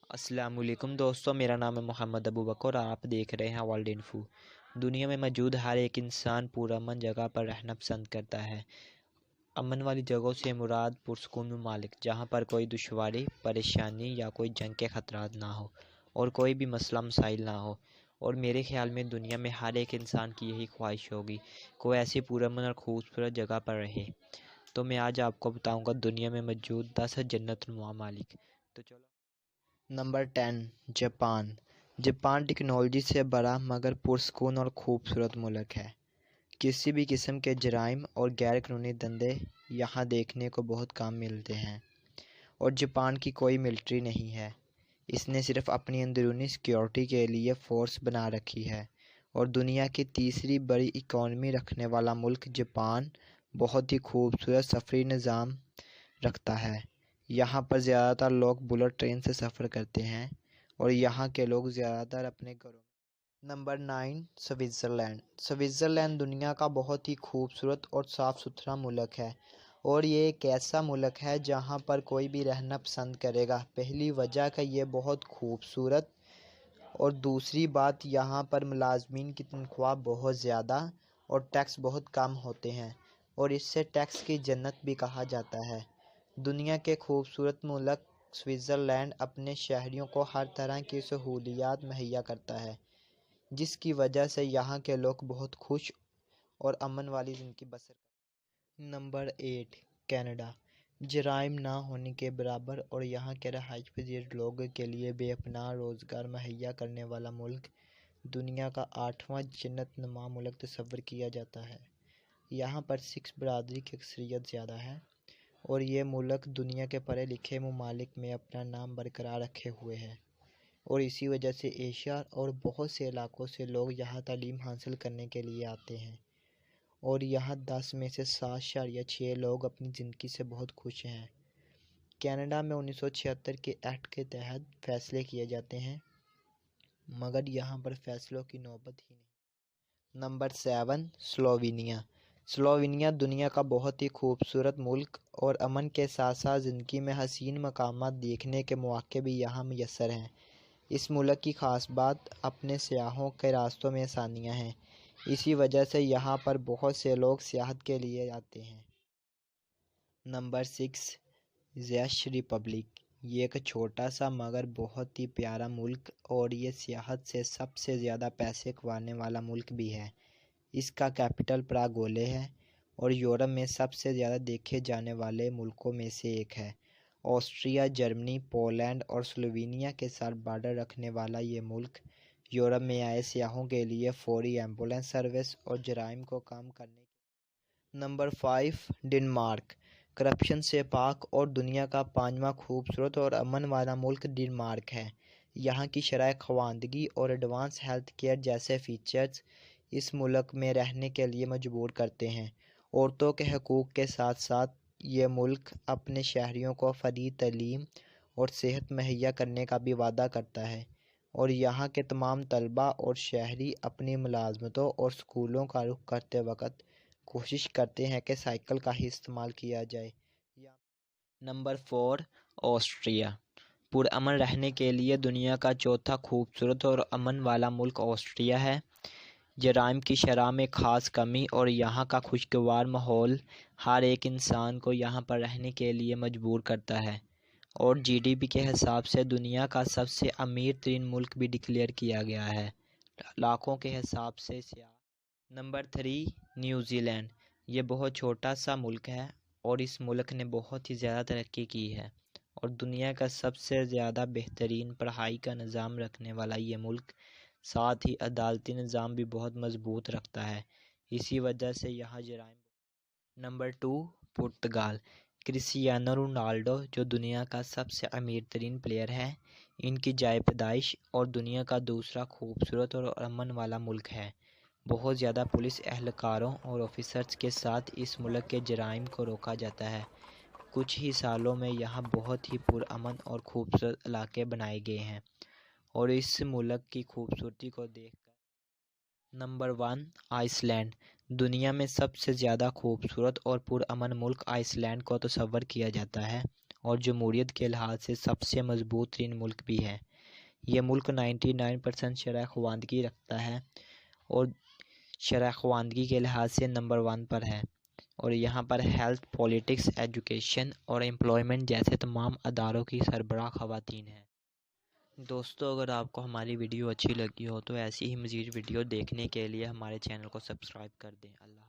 السلام علیکم دوستوں، میرا نام ہے محمد ابو بکر اور آپ دیکھ رہے ہیں ورلڈ انفو۔ دنیا میں موجود ہر ایک انسان پرامن جگہ پر رہنا پسند کرتا ہے۔ امن والی جگہوں سے مراد پرسکون ممالک، جہاں پر کوئی دشواری، پریشانی یا کوئی جنگ کے خطرات نہ ہو اور کوئی بھی مسئلہ مسائل نہ ہو۔ اور میرے خیال میں دنیا میں ہر ایک انسان کی یہی خواہش ہوگی، کوئی ایسی پرامن اور خوبصورت جگہ پر رہے۔ تو میں آج آپ کو بتاؤں گا دنیا میں موجود 10 جنت نما ممالک۔ تو چلو۔ Number 10، Japan. جاپان ٹیکنالوجی سے بڑا مگر پرسکون اور خوبصورت ملک ہے۔ کسی بھی قسم کے جرائم اور غیر قانونی دھندے یہاں دیکھنے کو بہت کم ملتے ہیں، اور جاپان کی کوئی ملٹری نہیں ہے۔ اس نے صرف اپنی اندرونی سیکیورٹی کے لیے فورس بنا رکھی ہے، اور دنیا کی تیسری بڑی اکانومی رکھنے والا ملک جاپان بہت ہی خوبصورت سفری نظام رکھتا ہے۔ یہاں پر زیادہ تر لوگ بلٹ ٹرین سے سفر کرتے ہیں، اور یہاں کے لوگ زیادہ تر اپنے گھروں میں۔ Number 9، Switzerland. سوئٹزرلینڈ دنیا کا بہت ہی خوبصورت اور صاف ستھرا ملک ہے، اور یہ ایک ایسا ملک ہے جہاں پر کوئی بھی رہنا پسند کرے گا۔ پہلی وجہ کہ یہ بہت خوبصورت، اور دوسری بات یہاں پر ملازمین کی تنخواہ بہت زیادہ اور ٹیکس بہت کم ہوتے ہیں، اور اس سے ٹیکس کی جنت بھی کہا جاتا ہے۔ دنیا کے خوبصورت ملک سوئٹزرلینڈ اپنے شہریوں کو ہر طرح کی سہولیات مہیا کرتا ہے، جس کی وجہ سے یہاں کے لوگ بہت خوش اور امن والی زندگی بسر کرتے ہیں۔ Number 8، Canada. جرائم نہ ہونے کے برابر اور یہاں کے رہائش پذیر لوگوں کے لیے بے پناہ روزگار مہیا کرنے والا ملک دنیا کا 8واں جنت نما ملک تصور کیا جاتا ہے۔ یہاں پر سکھ برادری کی اکثریت زیادہ ہے، اور یہ ملک دنیا کے پڑھے لکھے ممالک میں اپنا نام برقرار رکھے ہوئے ہے، اور اسی وجہ سے ایشیا اور بہت سے علاقوں سے لوگ یہاں تعلیم حاصل کرنے کے لیے آتے ہیں، اور یہاں 10 میں سے 7.6 لوگ اپنی زندگی سے بہت خوش ہیں۔ کینیڈا میں 1976 کے ایکٹ کے تحت فیصلے کیے جاتے ہیں، مگر یہاں پر فیصلوں کی نوبت ہی نہیں۔ Number 7، Slovenia. سلووینیا دنیا کا بہت ہی خوبصورت ملک اور امن کے ساتھ ساتھ زندگی میں حسین مقامات دیکھنے کے مواقع بھی یہاں میسر ہیں۔ اس ملک کی خاص بات اپنے سیاحوں کے راستوں میں آسانیاں ہیں، اسی وجہ سے یہاں پر بہت سے لوگ سیاحت کے لیے آتے ہیں۔ Number 6، check republic. یہ ایک چھوٹا سا مگر بہت ہی پیارا ملک اور یہ سیاحت سے سب سے زیادہ پیسے کمانے والا ملک بھی ہے۔ اس کا کیپٹل پراگوے ہے، اور یورپ میں سب سے زیادہ دیکھے جانے والے ملکوں میں سے ایک ہے۔ آسٹریا، جرمنی، پولینڈ اور سلووینیا کے ساتھ بارڈر رکھنے والا یہ ملک یورپ میں آئے سیاحوں کے لیے فوری ایمبولینس سروس اور جرائم کو کم کرنے کے۔ Number 5، Denmark. کرپشن سے پاک اور دنیا کا 5واں خوبصورت اور امن والا ملک ڈنمارک ہے۔ یہاں کی شرح خواندگی اور ایڈوانس ہیلتھ کیئر جیسے فیچرز اس ملک میں رہنے کے لیے مجبور کرتے ہیں۔ عورتوں کے حقوق کے ساتھ ساتھ یہ ملک اپنے شہریوں کو فری تعلیم اور صحت مہیا کرنے کا بھی وعدہ کرتا ہے، اور یہاں کے تمام طلباء اور شہری اپنی ملازمتوں اور اسکولوں کا رخ کرتے وقت کوشش کرتے ہیں کہ سائیکل کا ہی استعمال کیا جائے۔ Number 4، Austria. پرامن رہنے کے لیے دنیا کا چوتھا خوبصورت اور امن والا ملک آسٹریا ہے۔ جرائم کی شرح میں خاص کمی اور یہاں کا خوشگوار ماحول ہر ایک انسان کو یہاں پر رہنے کے لیے مجبور کرتا ہے، اور GDP کے حساب سے دنیا کا سب سے امیر ترین ملک بھی ڈکلیئر کیا گیا ہے، لاکھوں کے حساب سے سیاح۔ Number 3، New Zealand. یہ بہت چھوٹا سا ملک ہے، اور اس ملک نے بہت ہی زیادہ ترقی کی ہے، اور دنیا کا سب سے زیادہ بہترین پڑھائی کا نظام رکھنے والا یہ ملک ساتھ ہی عدالتی نظام بھی بہت مضبوط رکھتا ہے، اسی وجہ سے یہاں جرائم۔ نمبر 2، پرتگال۔ کرسٹیانو رونالڈو جو دنیا کا سب سے امیر ترین پلیئر ہے، ان کی جائے پیدائش اور دنیا کا دوسرا خوبصورت اور امن والا ملک ہے۔ بہت زیادہ پولیس اہلکاروں اور آفیسرز کے ساتھ اس ملک کے جرائم کو روکا جاتا ہے۔ کچھ ہی سالوں میں یہاں بہت ہی پرامن اور خوبصورت علاقے بنائے گئے ہیں، اور اس ملک کی خوبصورتی کو دیکھ کر۔ Number 1، Iceland. دنیا میں سب سے زیادہ خوبصورت اور پرامن ملک آئس لینڈ کو تصور کیا جاتا ہے، اور جمہوریت کے لحاظ سے سب سے مضبوط ترین ملک بھی ہے۔ یہ ملک 99% شرح خواندگی رکھتا ہے اور شرح خواندگی کے لحاظ سے نمبر 1 پر ہے، اور یہاں پر ہیلتھ، پولیٹکس، ایجوکیشن اور امپلائمنٹ جیسے تمام اداروں کی سربراہ خواتین ہیں۔ دوستو، اگر آپ کو ہماری ویڈیو اچھی لگی ہو تو ایسی ہی مزید ویڈیو دیکھنے کے لیے ہمارے چینل کو سبسکرائب کر دیں۔ اللہ